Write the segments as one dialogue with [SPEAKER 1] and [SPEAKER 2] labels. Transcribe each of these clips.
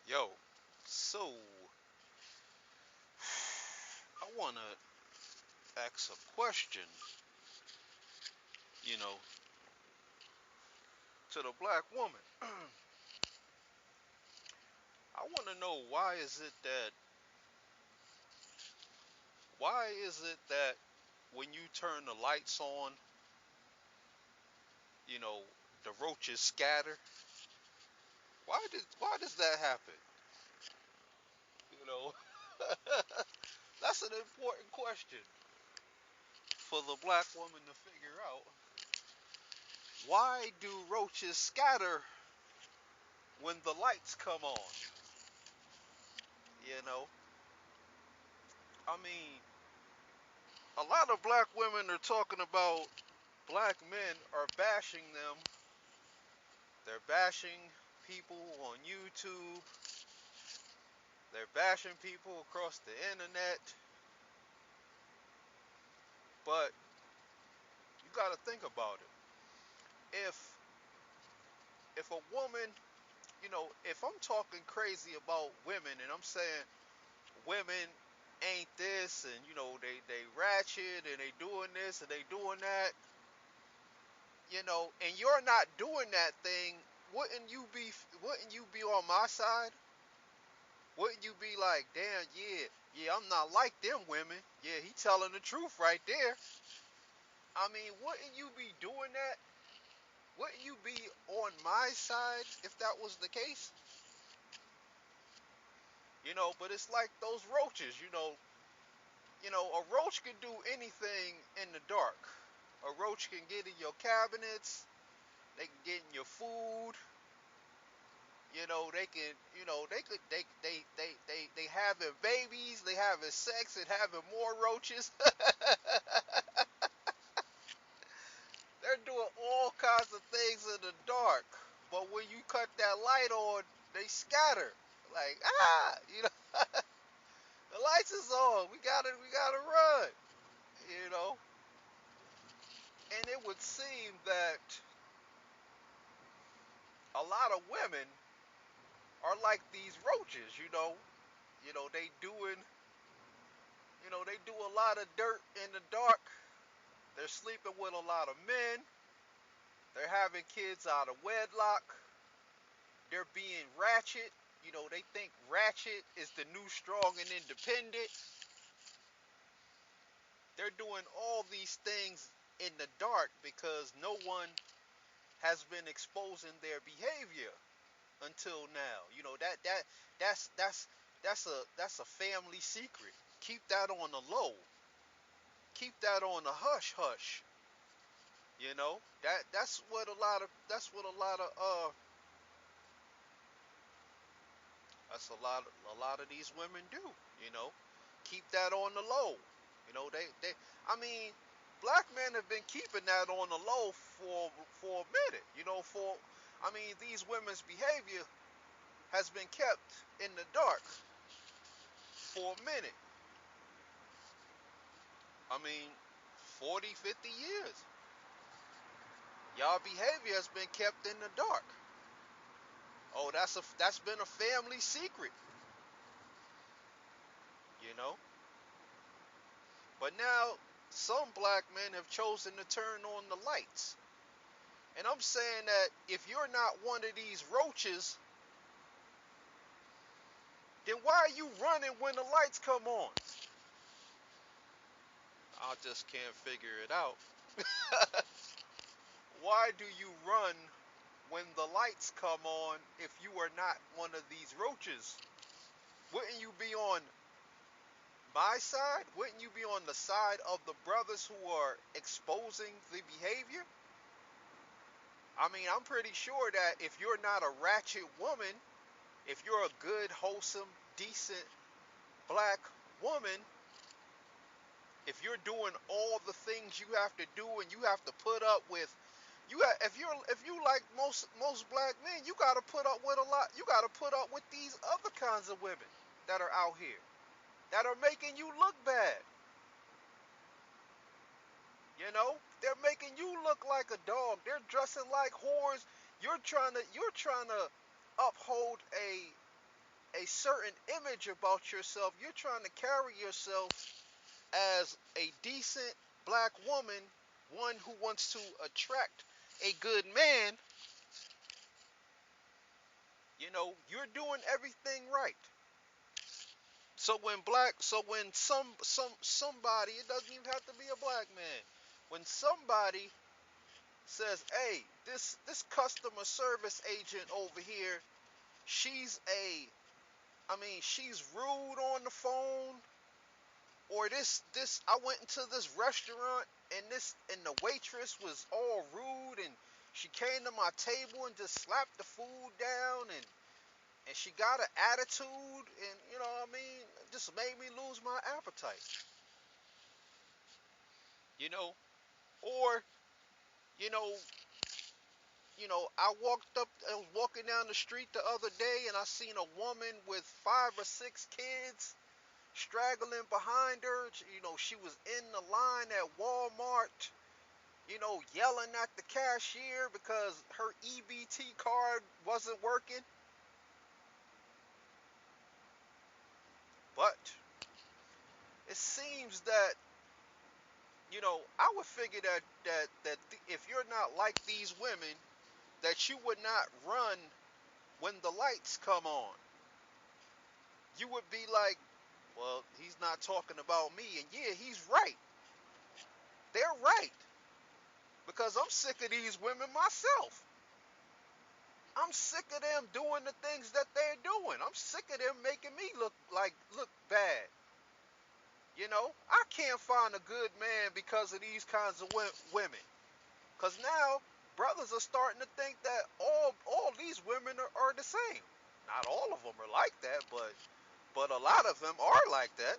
[SPEAKER 1] Yo, so I want to ask a question, you know, to the black woman. I want to know why is it that when you turn the lights on, you know, the roaches scatter? Why does that happen? You know, that's an important question for the black woman to figure out. Why do roaches scatter when the lights come on? You know, I mean, a lot of black women are talking about black men are bashing them. They're bashing people on YouTube. They're bashing people across the internet. But you got to think about it. If if a woman, if I'm talking crazy about women and I'm saying women ain't this and they ratchet and they doing this and they doing that, and you're not doing that thing, wouldn't you be wouldn't you be on my side? Wouldn't you be like, damn, yeah, I'm not like them women. Yeah, he telling the truth right there. I mean, wouldn't you be doing that? Wouldn't you be on my side if that was the case? But it's like those roaches, a roach can do anything in the dark. A roach can get in your cabinets, they can get in your food, they can, they having babies, they having sex and having more roaches. They're doing all kinds of things in the dark. But when you cut that light on, they scatter. Like, the lights is on. We gotta run. You know? And it would seem that a lot of women are like these roaches. They do a lot of dirt in the dark. They're sleeping with a lot of men. They're having kids out of wedlock. They're being ratchet. They think ratchet is the new strong and independent. They're doing all these things in the dark because no one has been exposing their behavior until now. That's a family secret. Keep that on the low. Keep that on the hush hush. That's what a lot of these women do. You know, keep that on the low. They I mean, black men have been keeping that on the low for a minute. These women's behavior has been kept in the dark for a minute. I mean, 40, 50 years. Y'all behavior has been kept in the dark. Oh, that's been a family secret, you know. But now some black men have chosen to turn on the lights. And I'm saying that if you're not one of these roaches, then why are you running when the lights come on? I just can't figure it out. Why do you run when the lights come on if you are not one of these roaches? Wouldn't you be on my side? Wouldn't you be on the side of the brothers who are exposing the behavior? I'm pretty sure that if you're not a ratchet woman, if you're a good, wholesome, decent black woman, if you're doing all the things you have to do and you have to put up with, if you like most black men, you got to put up with a lot. You got to put up with these other kinds of women that are out here that are making you look bad. They're making you look like a dog. They're dressing like whores. You're trying to uphold certain image about yourself. You're trying to carry yourself as a decent black woman, one who wants to attract a good man. You're doing everything right. So when somebody, it doesn't even have to be a black man. When somebody says, "Hey, this customer service agent over here, she's she's rude on the phone," or this I went into this restaurant and the waitress was all rude and she came to my table and just slapped the food down and she got an attitude and it just made me lose my appetite. You know, or you know, I was walking down the street the other day and I seen a woman with 5 or 6 kids straggling behind her. She was in the line at Walmart, yelling at the cashier because her EBT card wasn't working. But it seems that, I would figure that if you're not like these women, that you would not run when the lights come on. You would be like, well, he's not talking about me. And yeah, he's right. They're right. Because I'm sick of these women myself. I'm sick of them doing the things that they're doing. I'm sick of them making me look bad. I can't find a good man because of these kinds of women. Because now brothers are starting to think that all these women are the same. Not all of them are like that, but a lot of them are like that.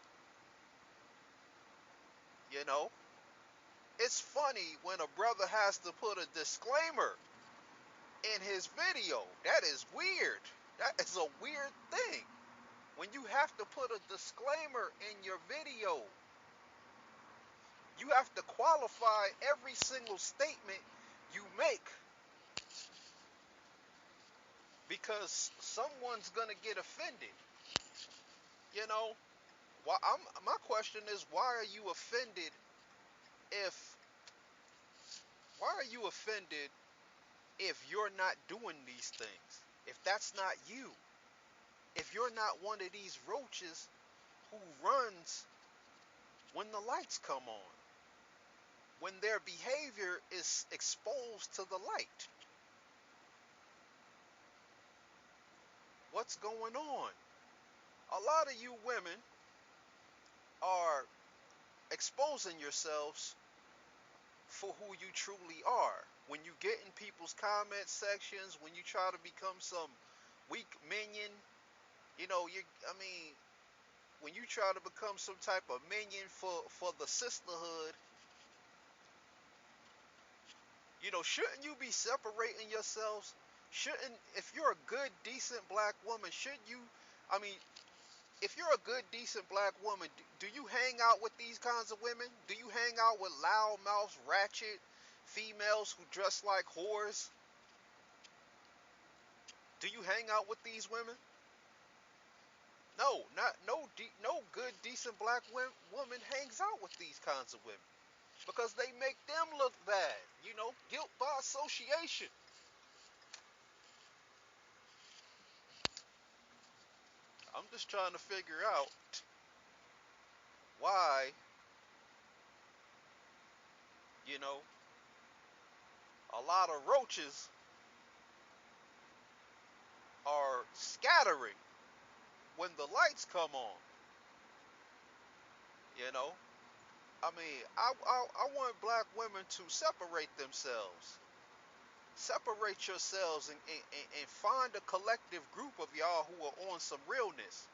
[SPEAKER 1] You know, it's funny when a brother has to put a disclaimer in his video. That is weird. That is a weird thing. When you have to put a disclaimer in your video, you have to qualify every single statement you make because someone's gonna get offended. You know, my question is, why are you offended if why are you offended if you're not doing these things? If that's not you, if you're not one of these roaches who runs when the lights come on, when their behavior is exposed to the light. What's going on? A lot of you women are exposing yourselves for who you truly are. When you get in people's comment sections, when you try to become some weak minion, you know, you I mean, when you try to become some type of minion for the sisterhood, shouldn't you be separating yourselves? Shouldn't, if you're a good, decent black woman, shouldn't you, I mean, if you're a good, decent black woman, do you hang out with these kinds of women? Do you hang out with loudmouth, ratchet females who dress like whores? Do you hang out with these women? No, no good, decent black woman hangs out with these kinds of women because they make them look bad. Guilt by association. I'm just trying to figure out why, you know, a lot of roaches are scattering when the lights come on. You know, I want black women to separate themselves. Separate yourselves and find a collective group of y'all who are on some realness.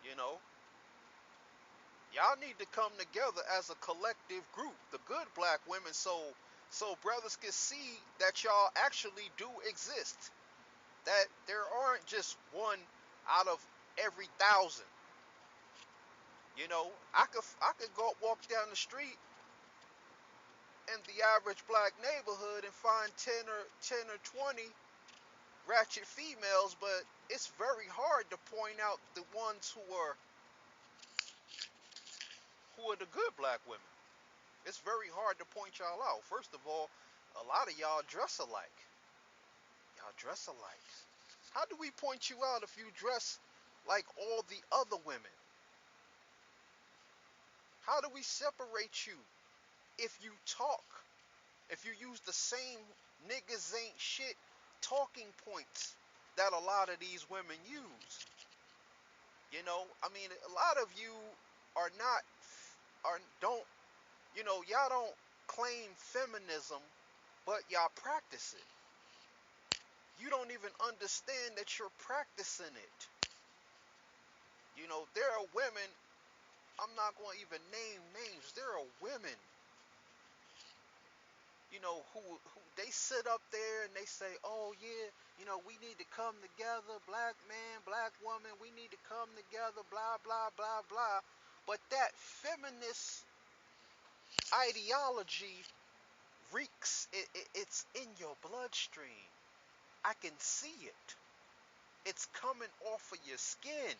[SPEAKER 1] You know, y'all need to come together as a collective group, the good black women, so brothers can see that y'all actually do exist. That there aren't just one out of every 1,000. I could go walk down the street in the average black neighborhood and find 10 or 20 ratchet females, but it's very hard to point out the ones who are the good black women. It's very hard to point y'all out. First of all, a lot of y'all dress alike. Y'all dress alike. How do we point you out if you dress like all the other women? How do we separate you if you talk? If you use the same niggas ain't shit talking points that a lot of these women use? You know, I mean, a lot of you are not, are don't, y'all don't claim feminism, but y'all practice it. You don't even understand that you're practicing it. There are women, I'm not going to even name names. There are women, who they sit up there and they say, oh yeah, we need to come together, black man, black woman, we need to come together, blah, blah, blah, blah. But that feminist ideology reeks, it's in your bloodstream. I can see it. It's coming off of your skin.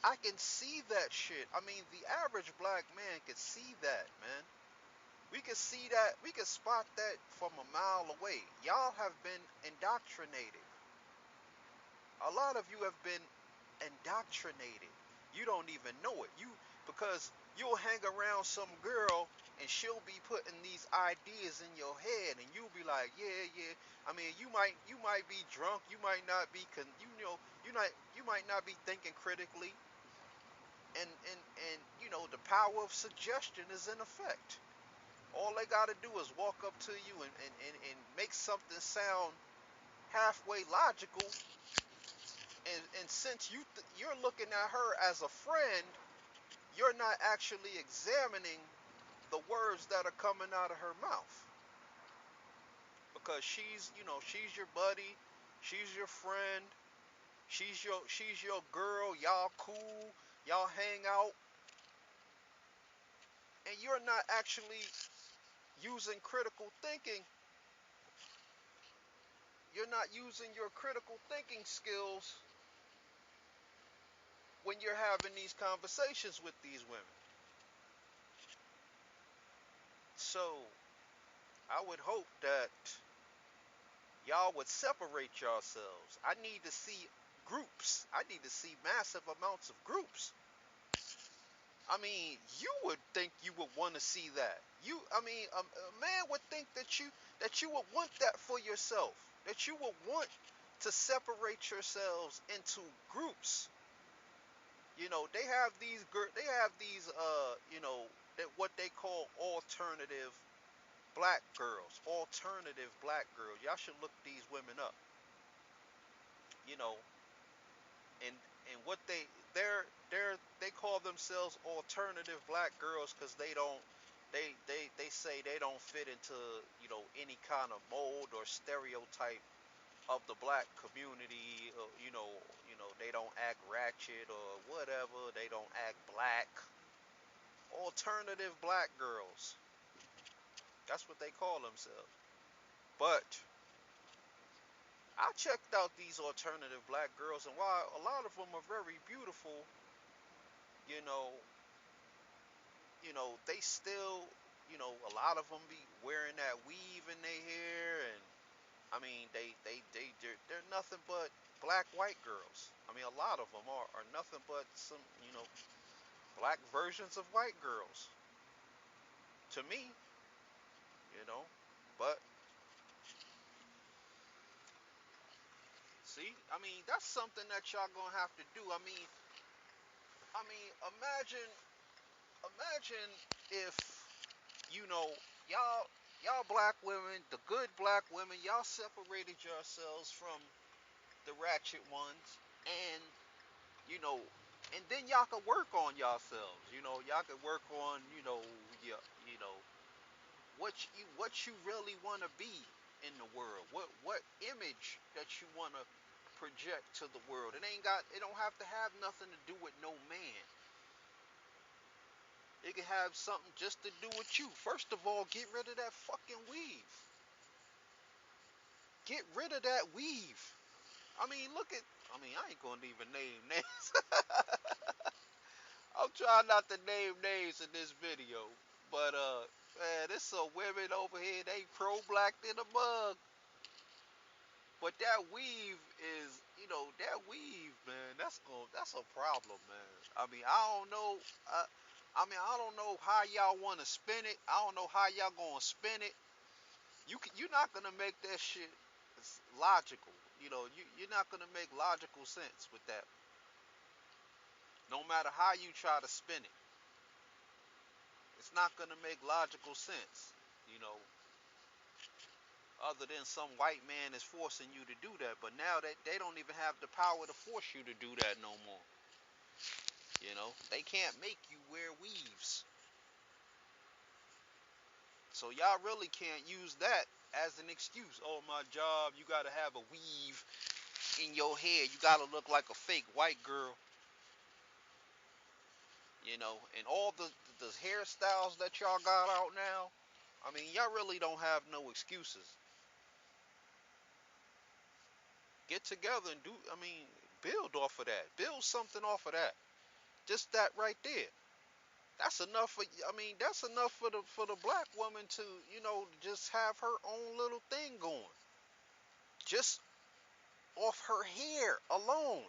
[SPEAKER 1] I can see that shit. I mean, the average black man can see that, man. We can see that. We can spot that from a mile away. Y'all have been indoctrinated. A lot of you have been indoctrinated. You don't even know it. Because you'll hang around some girl and she'll be putting these ideas in your head, and you'll be like, yeah, yeah. I mean, you might be drunk. You might not be you might not be thinking critically, and the power of suggestion is in effect. All they got to do is walk up to you and make something sound halfway logical. And since you're looking at her as a friend, you're not actually examining the words that are coming out of her mouth. Because she's your buddy, she's your friend, she's your girl, y'all cool, y'all hang out, and you're not actually using critical thinking. You're not using your critical thinking skills when you're having these conversations with these women. So, I would hope that y'all would separate yourselves. I need to see groups. I need to see massive amounts of groups. I mean, you would think you would want to see that. I mean, a man would think that you would want that for yourself. That you would want to separate yourselves into groups. They have these that what they call alternative black girls. Y'all should look these women up. You know, and what they call themselves alternative black girls because they say they don't fit into any kind of mold or stereotype of the black community. They don't act ratchet or whatever. They don't act black. Alternative black girls. That's what they call themselves. But I checked out these alternative black girls, and while a lot of them are very beautiful, you know, they still, a lot of them be wearing that weave in their hair, and I mean, they're nothing but black white girls. I mean, a lot of them are nothing but some, black versions of white girls. To me, you know, but see, I mean, that's something that y'all gonna have to do. I mean, imagine if you know y'all black women, the good black women, y'all separated yourselves from the ratchet ones, and you know, and then y'all could work on yourselves. Y'all could work on your what you really want to be in the world. What image that you want to project to the world. It don't have to have nothing to do with no man. It can have something just to do with you. First of all, get rid of that fucking weave. Get rid of that weave. I mean, look at. I mean, I ain't gonna even name names. I'm trying not to name names in this video, but man, there's some women over here. They pro-black than a mug. But that weave is, that weave, man. That's a problem, man. I mean, I don't know. I don't know how y'all want to spin it. I don't know how y'all gonna spin it. You're not gonna make that shit logical. You're not gonna make logical sense with that. No matter how you try to spin it, it's not gonna make logical sense. You know, other than some white man is forcing you to do that. But now that they don't even have the power to force you to do that no more. They can't make you wear weaves. So y'all really can't use that as an excuse. Oh, my job, you gotta have a weave in your hair. You gotta look like a fake white girl. And all the hairstyles that y'all got out now. I mean, y'all really don't have no excuses. Get together and build off of that. Build something off of that. Just that right there. That's enough for. That's enough for the black woman to, just have her own little thing going. Just off her hair alone.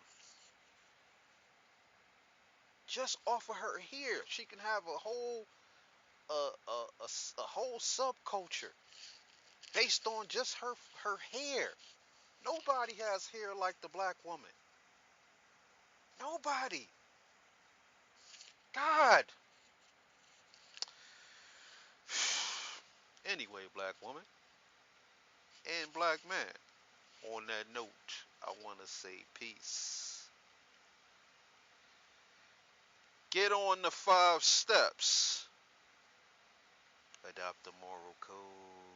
[SPEAKER 1] Just off of her hair, she can have a whole a whole subculture based on just her hair. Nobody has hair like the black woman. Nobody. God. Anyway, black woman and black man. On that note, I want to say peace. Get on the 5 steps. Adopt the moral code.